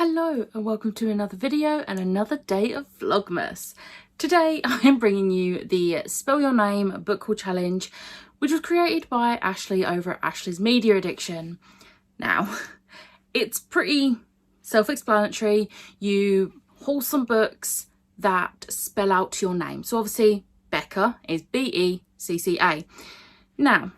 Hello and welcome to another video and another day of Vlogmas. Today I am bringing you the Spell Your Name book haul challenge, which was created by Ashley over at Ashley's Media Addiction. Now, it's pretty self-explanatory. You haul some books that spell out your name. So obviously Becca is B-E-C-C-A. Now,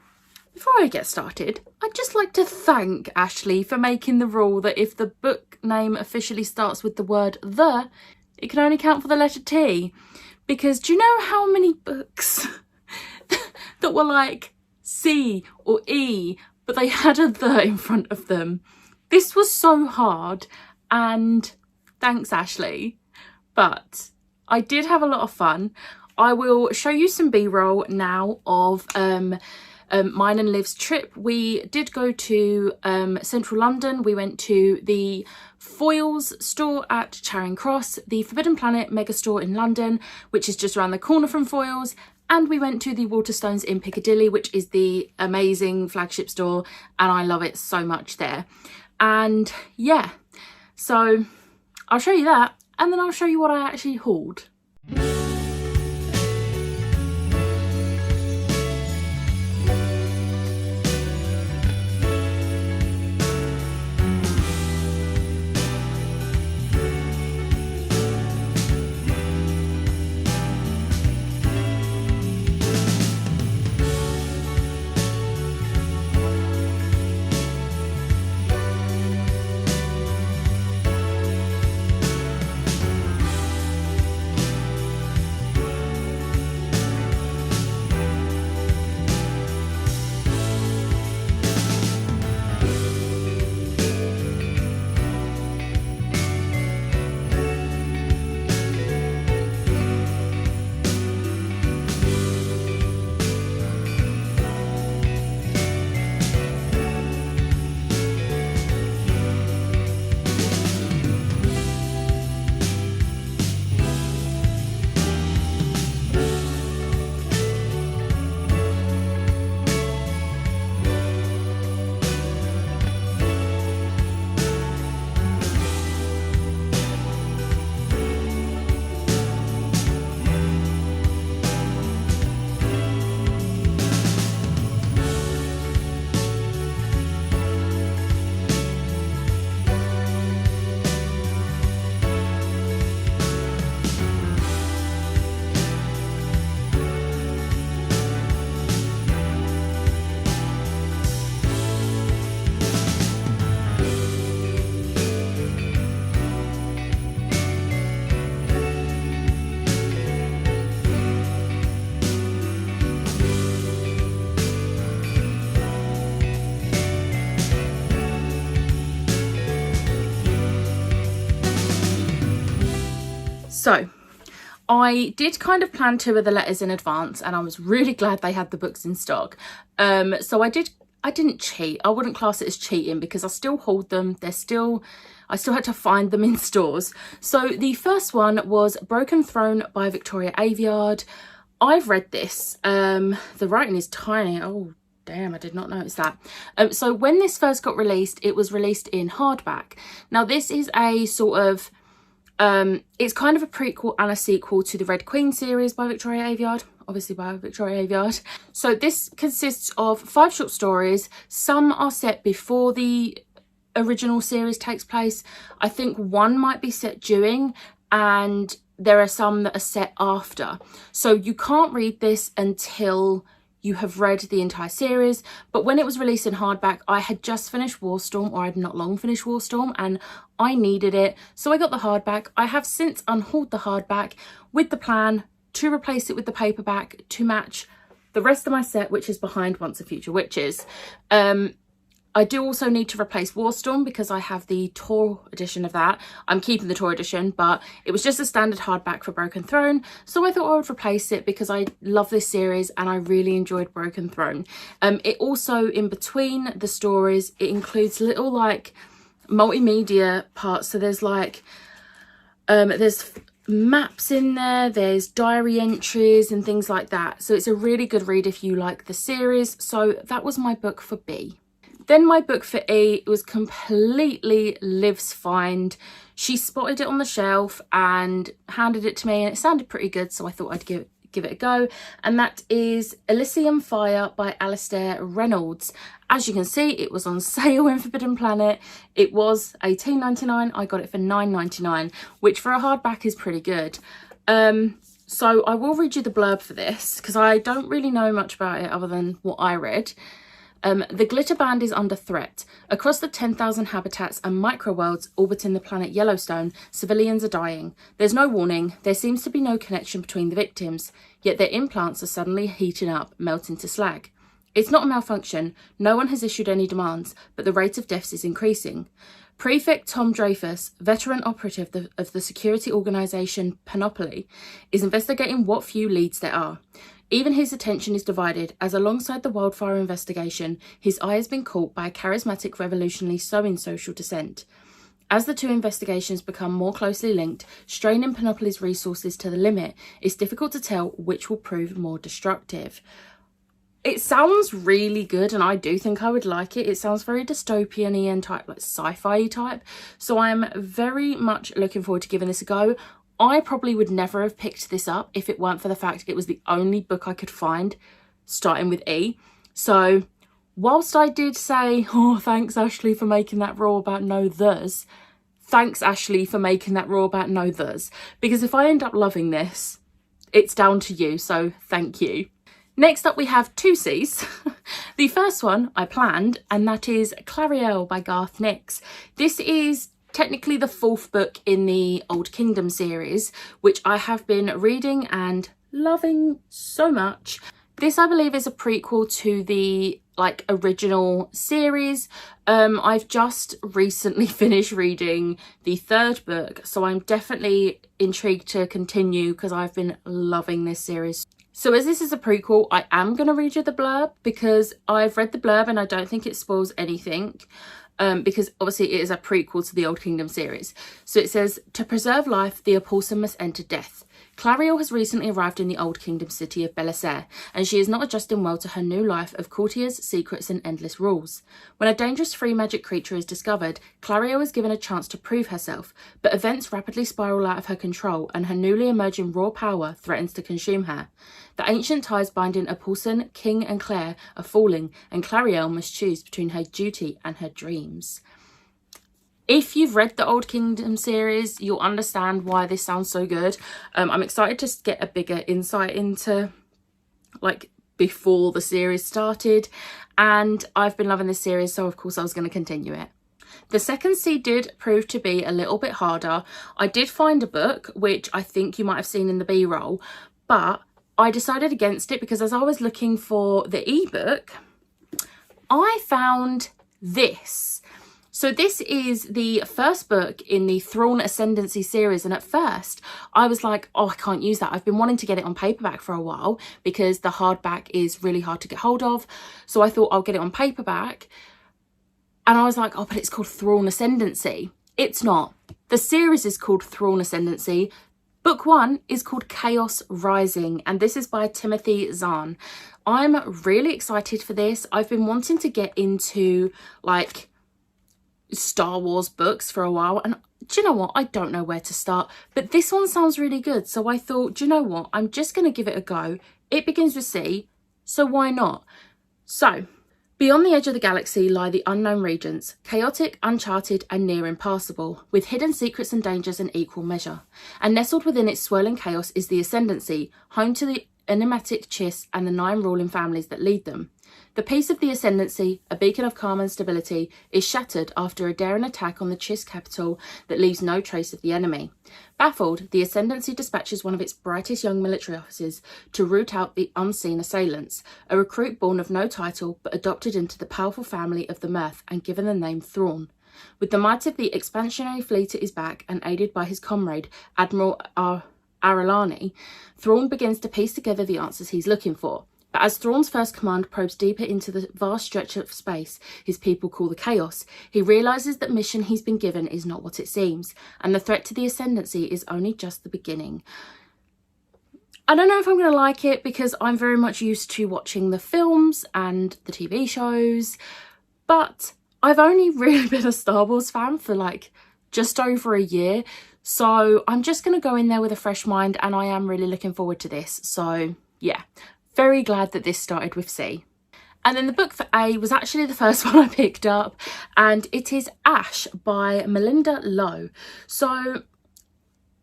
before I get started, I'd just like to thank Ashley for making the rule that if the book name officially starts with the word the, it can only count for the letter T. Because do you know how many books that were like C or E, but they had a the in front of them? This was so hard, and thanks Ashley. But I did have a lot of fun. I will show you some B-roll now of mine and Liv's trip. We did go to central London. We went to the Foyles store at Charing Cross, the Forbidden Planet mega store in London, which is just around the corner from Foyles, and we went to the Waterstones in Piccadilly, which is the amazing flagship store, and I love it so much there. And yeah, so I'll show you that, and then I'll show you what I actually hauled. So I did kind of plan two of the letters in advance, and I was really glad they had the books in stock. So I didn't cheat. I wouldn't class it as cheating because I still hauled them. I still had to find them in stores. So the first one was Broken Throne by Victoria Aveyard. I've read this. The writing is tiny. Oh damn, I did not notice that. So when this first got released, it was released in hardback. Now this is a sort of it's kind of a prequel and a sequel to the Red Queen series by Victoria Aveyard, obviously by Victoria Aveyard. So this consists of 5 short stories. Some are set before the original series takes place. I think one might be set during, and there are some that are set after. So you can't read this until you have read the entire series. But when it was released in hardback, I had just finished Warstorm, or I had not long finished Warstorm, and I needed it, so I got the hardback. I have since unhauled the hardback with the plan to replace it with the paperback to match the rest of my set, which is behind Once a Future Witches. I do also need to replace Warstorm because I have the Tor edition of that. I'm keeping the Tor edition, but it was just a standard hardback for Broken Throne. So I thought I would replace it because I love this series and I really enjoyed Broken Throne. It also, in between the stories, it includes little like multimedia parts. So there's like, there's maps in there, there's diary entries and things like that. So it's a really good read if you like the series. So that was my book for B. Then my book for E was completely Liv's find. She spotted it on the shelf and handed it to me, and it sounded pretty good, so I thought I'd give it a go. And that is Elysium Fire by Alistair Reynolds. As you can see, it was on sale in Forbidden Planet. It was $18.99. I got it for $9.99, which for a hardback is pretty good. So I will read you the blurb for this because I don't really know much about it other than what I read. The glitter band is under threat. Across the 10,000 habitats and microworlds orbiting the planet Yellowstone, civilians are dying. There's no warning. There seems to be no connection between the victims, yet their implants are suddenly heating up, melting to slag. It's not a malfunction. No one has issued any demands, but the rate of deaths is increasing. Prefect Tom Dreyfus, veteran operative of the security organisation Panoply, is investigating what few leads there are. Even his attention is divided, as alongside the wildfire investigation, his eye has been caught by a charismatic revolutionary sowing social dissent. As the two investigations become more closely linked, straining Panoply's resources to the limit, it's difficult to tell which will prove more destructive. It sounds really good, and I do think I would like it. It sounds very dystopian-y and type, like sci-fi type. So I'm very much looking forward to giving this a go. I probably would never have picked this up if it weren't for the fact it was the only book I could find starting with E. So whilst I did say, oh, thanks Ashley for making that rule about no there's, thanks Ashley for making that rule about no there's, because if I end up loving this, it's down to you, so thank you. Next up we have two C's. The first one I planned, and that is Clariel by Garth Nix. This is technically the fourth book in the Old Kingdom series, which I have been reading and loving so much. This, I believe, is a prequel to the original series. I've just recently finished reading the third book, so I'm definitely intrigued to continue because I've been loving this series. So as this is a prequel, I am going to read you the blurb because I've read the blurb and I don't think it spoils anything. Because obviously it is a prequel to the Old Kingdom series. So it says, to preserve life, the Opossum must enter death. Clariel has recently arrived in the Old Kingdom city of Belissaire, and she is not adjusting well to her new life of courtiers, secrets and endless rules. When a dangerous free magic creature is discovered, Clariel is given a chance to prove herself, but events rapidly spiral out of her control and her newly emerging raw power threatens to consume her. The ancient ties binding Opossum, King and Claire are falling, and Clariel must choose between her duty and her dreams. If you've read the Old Kingdom series, you'll understand why this sounds so good. I'm excited to get a bigger insight into before the series started, and I've been loving this series, so of course I was going to continue it. The second C did prove to be a little bit harder. I did find a book, which I think you might have seen in the B-roll, but I decided against it because as I was looking for the ebook, I found this. So this is the first book in the Thrawn Ascendancy series, and at first I was like, oh, I can't use that. I've been wanting to get it on paperback for a while because the hardback is really hard to get hold of. So I thought I'll get it on paperback. And I was like, oh, but it's called Thrawn Ascendancy. It's not. The series is called Thrawn Ascendancy. Book 1 is called Chaos Rising, and this is by Timothy Zahn. I'm really excited for this. I've been wanting to get into Star Wars books for a while, and do you know what, I don't know where to start, but this one sounds really good, so I thought, do you know what, I'm just going to give it a go. It begins with C, so why not? So beyond the edge of the galaxy lie the unknown regions, chaotic, uncharted and near impassable, with hidden secrets and dangers in equal measure, and nestled within its swirling chaos is the Ascendancy, home to the enigmatic Chiss and the 9 ruling families that lead them. The peace of the Ascendancy, a beacon of calm and stability, is shattered after a daring attack on the Chiss capital that leaves no trace of the enemy. Baffled, the Ascendancy dispatches one of its brightest young military officers to root out the unseen assailants, a recruit born of no title but adopted into the powerful family of the Mirth and given the name Thrawn. With the might of the expansionary fleet at his back and aided by his comrade, Admiral Aralani, Thrawn begins to piece together the answers he's looking for. But as Thrawn's first command probes deeper into the vast stretch of space his people call the Chaos, he realises that mission he's been given is not what it seems, and the threat to the Ascendancy is only just the beginning. I don't know if I'm going to like it because I'm very much used to watching the films and the TV shows, But I've only really been a Star Wars fan for like just over a year. So I'm just going to go in there with a fresh mind, and I am really looking forward to this. So yeah, very glad that this started with C. And then the book for A was actually the first one I picked up, and it is Ash by Melinda Lowe. So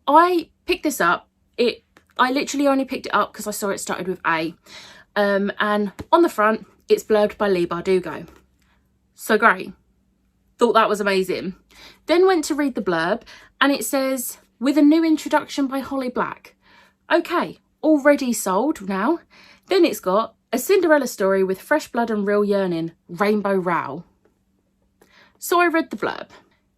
I picked this up. I literally only picked it up because I saw it started with A. And on the front, it's blurbed by Leigh Bardugo. So great. Thought that was amazing. Then went to read the blurb, and it says, with a new introduction by Holly Black. Okay, already sold now. Then it's got a Cinderella story with fresh blood and real yearning, Rainbow Row. So I read the blurb.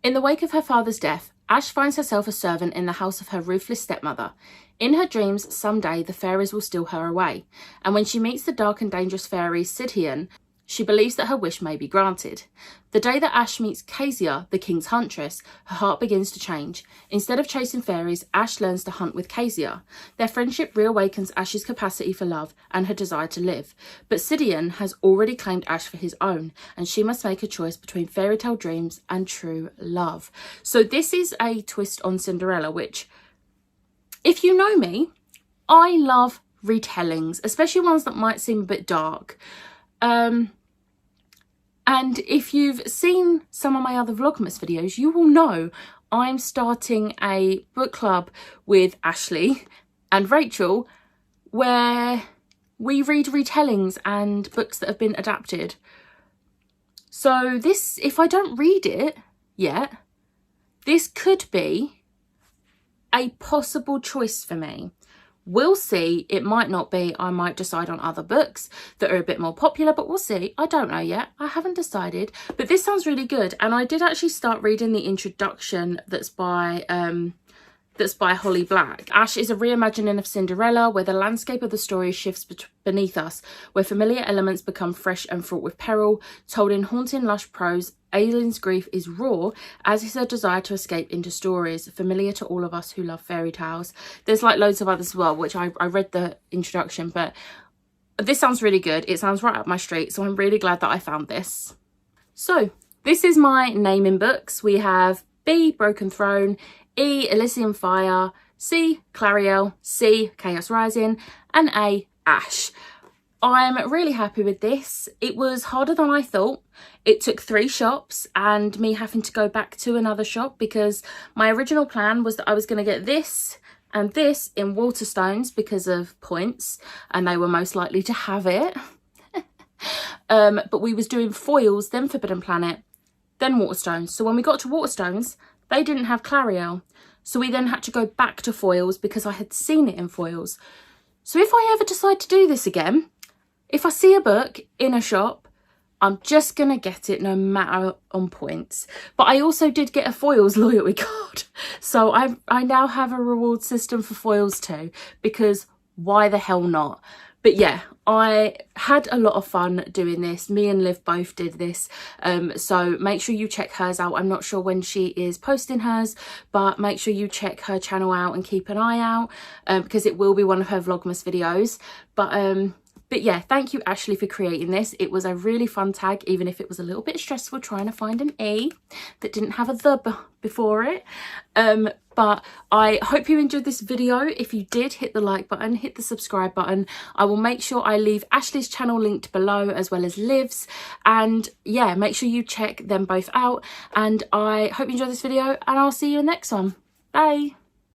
In the wake of her father's death, Ash finds herself a servant in the house of her ruthless stepmother. In her dreams, someday the fairies will steal her away, and when she meets the dark and dangerous fairy Sidhian, she believes that her wish may be granted. The day that Ash meets Kezia, the king's huntress, her heart begins to change. Instead of chasing fairies, Ash learns to hunt with Kezia. Their friendship reawakens Ash's capacity for love and her desire to live. But Sidhian has already claimed Ash for his own, and she must make a choice between fairy tale dreams and true love. So this is a twist on Cinderella, which, if you know me, I love retellings, especially ones that might seem a bit dark. And if you've seen some of my other Vlogmas videos, you will know I'm starting a book club with Ashley and Rachel where we read retellings and books that have been adapted. So this, if I don't read it yet, this could be a possible choice for me. We'll see. It might not be. I might decide on other books that are a bit more popular, but we'll see. I don't know yet. I haven't decided. But this sounds really good. And I did actually start reading the introduction that's by Holly Black. Ash is a reimagining of Cinderella, where the landscape of the story shifts beneath us, where familiar elements become fresh and fraught with peril. Told in haunting, lush prose, Aileen's grief is raw, as is her desire to escape into stories familiar to all of us who love fairy tales. There's like loads of others as well, which I read the introduction, but this sounds really good. It sounds right up my street, so I'm really glad that I found this. So this is my naming books. We have B, Broken Throne, E, Elysium Fire, C, Clariel, C, Chaos Rising, and A, Ash. I'm really happy with this. It was harder than I thought. It took 3 shops and me having to go back to another shop, because my original plan was that I was going to get this and this in Waterstones because of points, and they were most likely to have it. But we was doing foils, then Forbidden Planet, then Waterstones. So when we got to Waterstones, they didn't have Clariel. So we then had to go back to foils because I had seen it in foils. So if I ever decide to do this again, if I see a book in a shop, I'm just going to get it no matter on points. But I also did get a foils loyalty card. So I now have a reward system for foils too, because why the hell not? But yeah, I had a lot of fun doing this. Me and Liv both did this. So make sure you check hers out. I'm not sure when she is posting hers, but make sure you check her channel out and keep an eye out, because it will be one of her Vlogmas videos. But yeah, thank you, Ashley, for creating this. It was a really fun tag, even if it was a little bit stressful trying to find an E that didn't have a the before it. But I hope you enjoyed this video. If you did, hit the like button, hit the subscribe button. I will make sure I leave Ashley's channel linked below, as well as Liv's. And yeah, make sure you check them both out. And I hope you enjoyed this video, and I'll see you in the next one. Bye.